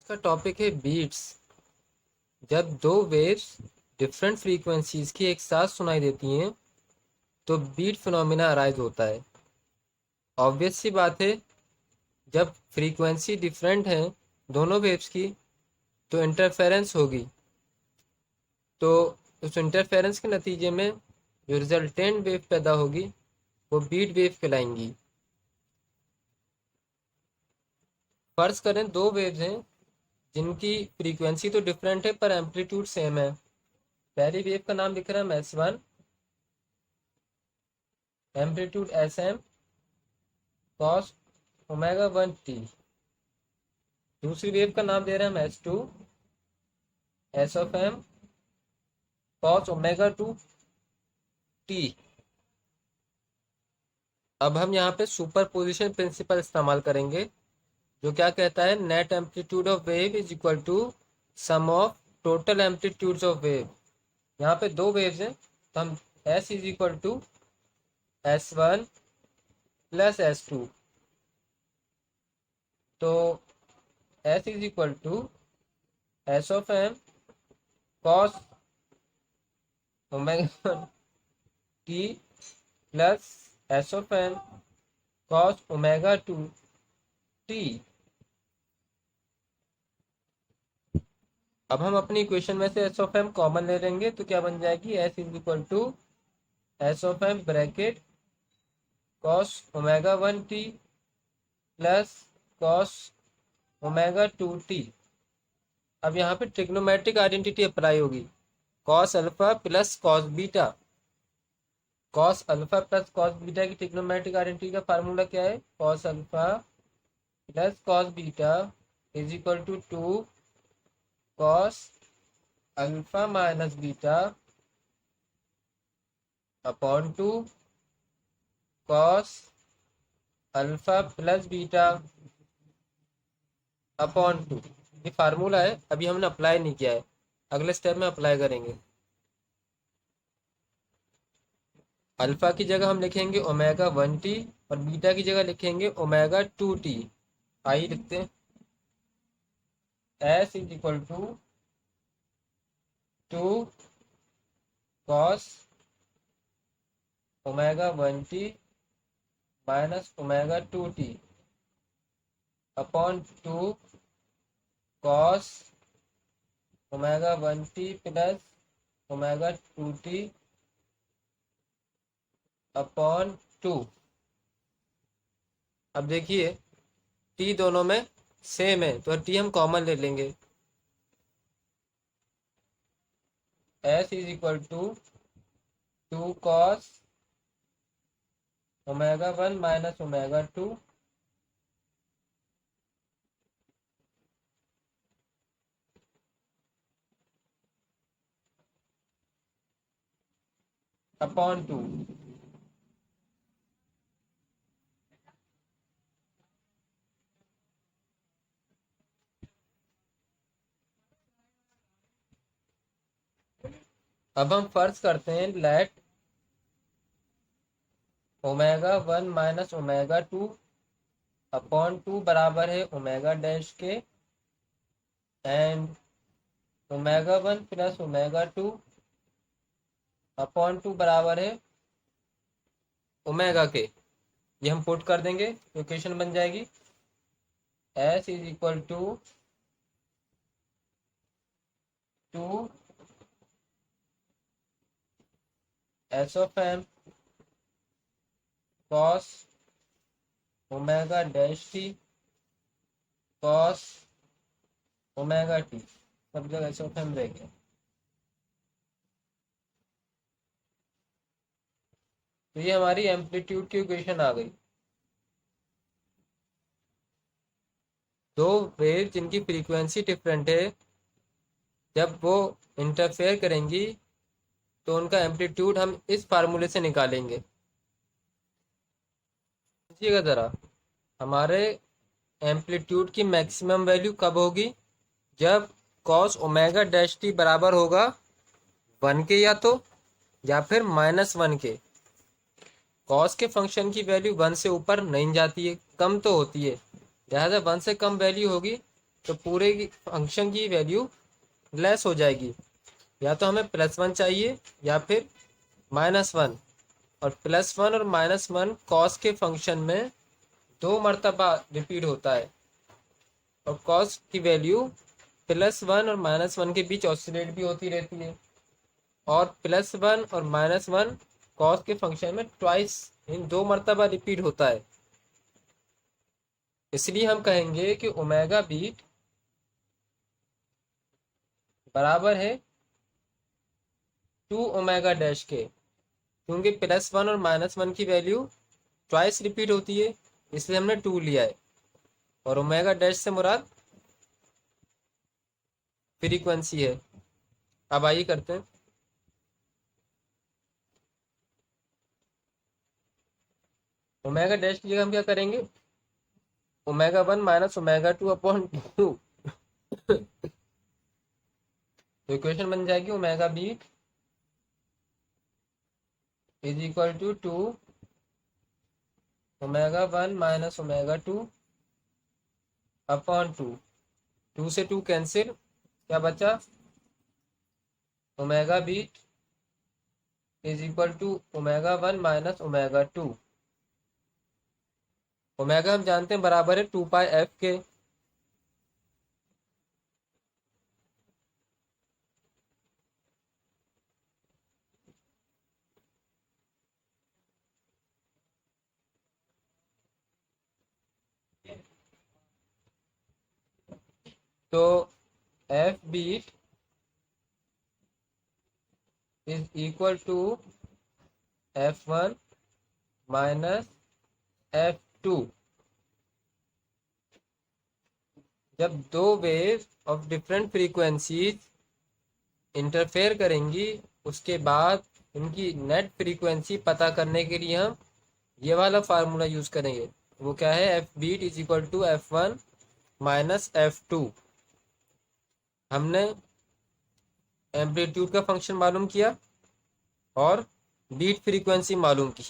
का टॉपिक है बीट्स। जब दो वेव्स डिफरेंट फ्रीक्वेंसीज की एक साथ सुनाई देती हैं तो बीट फिनोमिना अराइज होता है। ऑब्वियस सी बात है, जब फ्रीक्वेंसी डिफरेंट है दोनों वेव्स की तो इंटरफेरेंस होगी। तो उस इंटरफेरेंस के नतीजे में जो रिजल्टेंट वेव पैदा होगी वो बीट वेव कहलाएंगी। फर्ज करें दो वेव्स हैं जिनकी फ्रीक्वेंसी तो डिफरेंट है पर एम्पलीट्यूड सेम है। पहली वेव का नाम लिख रहे हैं हम S1, amplitude SM cos omega 1t। दूसरी वेव का नाम दे रहे हैं हम S2, S of M cos omega 2t। अब हम यहाँ पे सुपर पोजिशन प्रिंसिपल इस्तेमाल करेंगे, जो क्या कहता है net amplitude of wave is equal to sum of total amplitudes of wave. यहाँ पे दो वेव्स हैं तो हम S is equal to S1 plus S2। तो S is equal to S of M cos omega t plus S of M cos omega 2t। अब हम अपनी इक्वेशन में से S ऑफ M कॉमन ले लेंगे तो क्या बन जाएगी, S is equal to S of M bracket cos omega 1t plus cos omega 2t। अब यहाँ पे ट्रिग्नोमेट्रिक आइडेंटिटी अप्लाई होगी, cos alpha plus cos beta. Cos alpha plus cos beta की ट्रिग्नोमेट्रिक आइडेंटिटी का फार्मूला क्या है, cos alpha plus cos beta is equal to 2 cos alpha minus beta upon 2 cos alpha plus beta upon 2। ये formula है, अभी हमने apply नहीं किया है, अगले स्टेप में अप्लाई करेंगे। अल्फा की जगह हम लिखेंगे ओमेगा 1t और बीटा की जगह लिखेंगे ओमेगा 2t। आइए लिखते हैं, S is equal to 2 cos omega 1t minus omega 2t upon 2 cos omega 1t plus omega 2t upon 2। अब देखिए t दोनों में सेम है तो t हम कॉमन ले लेंगे। S is equal to 2 cos omega 1 minus omega 2 upon 2। अब हम फर्ज करते हैं let omega 1 minus omega 2 upon 2 बराबर है ओमेगा डैश के and omega 1 plus omega 2 upon 2 बराबर है ओमेगा के। ये हम पुट कर देंगे तो इक्वेशन बन जाएगी S is equal to 2 S of M cos omega dash t cos omega t, सब जगह S ऑफ M रह गया। तो ये हमारी एम्पलीट्यूड की इक्वेशन आ गई। दो वेव जिनकी फ्रीक्वेंसी डिफरेंट है, जब वो इंटरफेयर करेंगी तो उनका एम्पलीट्यूड हम इस फार्मूले से निकालेंगे। समझिएगा ज़रा, हमारे एम्पलीट्यूड की मैक्सिमम वैल्यू कब होगी, जब कॉस ओमेगा डैश टी बराबर होगा 1 के या फिर -1 के। कॉस के फंक्शन की वैल्यू 1 से ऊपर नहीं जाती है, कम तो होती है, लिहाजा 1 से कम वैल्यू होगी तो पूरे की फंक्शन की वैल्यू लेस हो जाएगी। या तो हमें +1 चाहिए या फिर -1। और +1 और -1 कॉस के फंक्शन में 2 मरतबा रिपीट होता है, और कॉस की वैल्यू +1 और -1 के बीच ऑसिलेट भी होती रहती है। और +1 और -1 कॉस के फंक्शन में ट्वाइस, इन 2 मरतबा रिपीट होता है। इसलिए हम कहेंगे कि ओमेगा बीट बराबर है 2 ओमेगा डैश के, क्योंकि +1 और -1 की वैल्यू ट्वाइस रिपीट होती है, इसलिए हमने 2 लिया है। और ओमेगा डैश से मुराद फ्रीक्वेंसी है। अब आइए करते हैं। ओमेगा डैश की जगह हम क्या करेंगे, ओमेगा 1 माइनस ओमेगा 2/2। तो इक्वेशन बन जाएगी omega beat = 2 omega 1 minus omega 2/2। 2 से 2 कैंसिल, क्या बचा, omega beat = omega 1 minus omega 2। Omega हम जानते हैं बराबर है 2πf के। तो F beat = F1 minus F2। जब दो wave of different frequencies interfere करेंगी, उसके बाद उनकी नेट फ्रीक्वेंसी पता करने के लिए हम ये वाला फार्मूला यूज करेंगे। वो क्या है, F beat = F1 minus F2। हमने एम्पलीट्यूड का फंक्शन मालूम किया और बीट फ्रीक्वेंसी मालूम की।